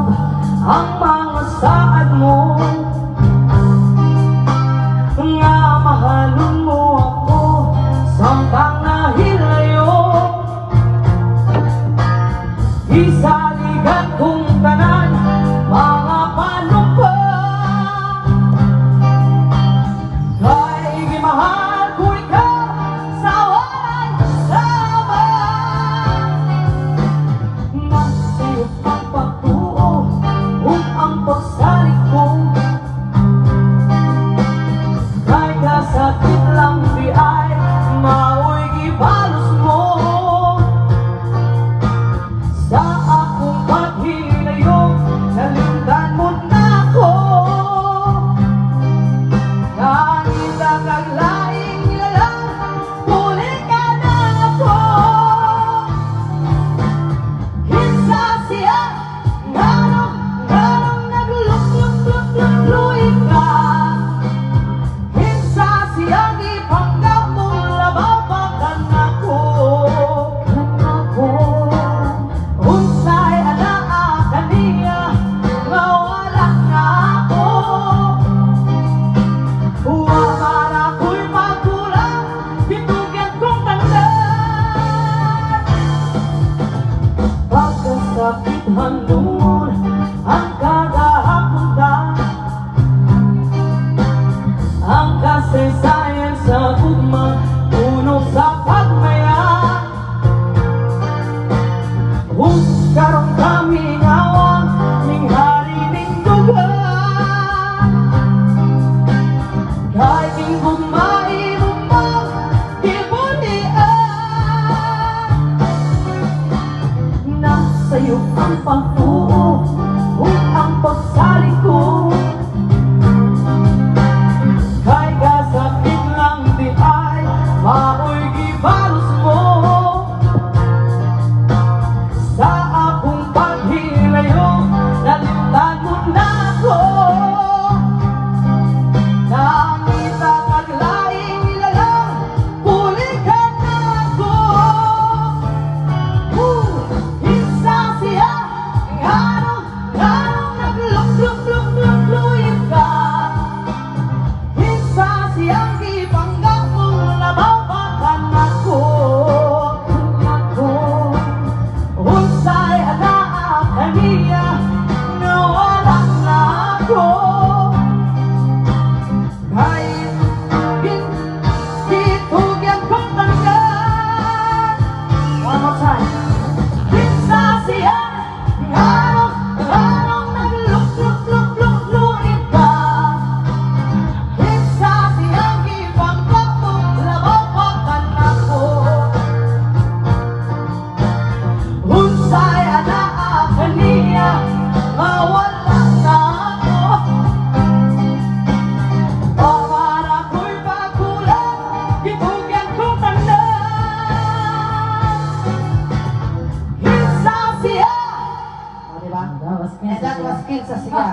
usab ang mga saad mo, nga mahalon mo ako samtang nahilayo. Isaligan kong tanan mga panumpa, kay gimahal ko ikaw sa walang sama. Nasiyo ang pagtuo ug ang pagsalik ko, kay kasakit lang di ay mao'y gibalos mo. Sa akong paghilayo, nalindan mo na ako. Nakita kang laing nilalang, huli ka na ako. Hinsa siya, nganong nagluk-luk-luk-luk-luik ka. Hinsa siya, ipanggap mong lababakan ako. Unsay anaa kaniya, nga wala na ako. Wa para ko'y magkulang, bitugyan kong tandaan. Pagkasakit handun ang kagahapunta, ang kasaysayan sa gugma, puno sa pagmaya. Karong kami ngawang ning hari ning dugan, kay king gumay mo pa gibulian. Nasa'yo ang pagtuo ug ang pagsalik ko, kay kasakit lang di ay mao'y gibalos mo. Sa akong paghilayo, nalindan mo na ako. Nakita kang laing nilalang, huli ka na ako. Hinsa siya, nganong nagluk-luk-luk-luk-luik ka. Hinsa siyang ipanggap mong lababakan ako. Unsay anaa kaniya, nga wala na ako. Kay gitugyan kong tandaan. One more time. Hinsa siya, nganong nagluk-luk-luk-luk-luik ka. Hinsa siyang ipanggap mong lababakan ako. Unsay anaa kaniya, nga wala na ako. Para ko'y pagkulang, gitugyan kong tandaan. Hinsa siya. O, diba? That was Hinsa siya.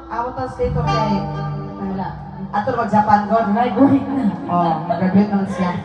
Awat ang stator kay ato mag-Japan God. O, mag-graduate naman siya.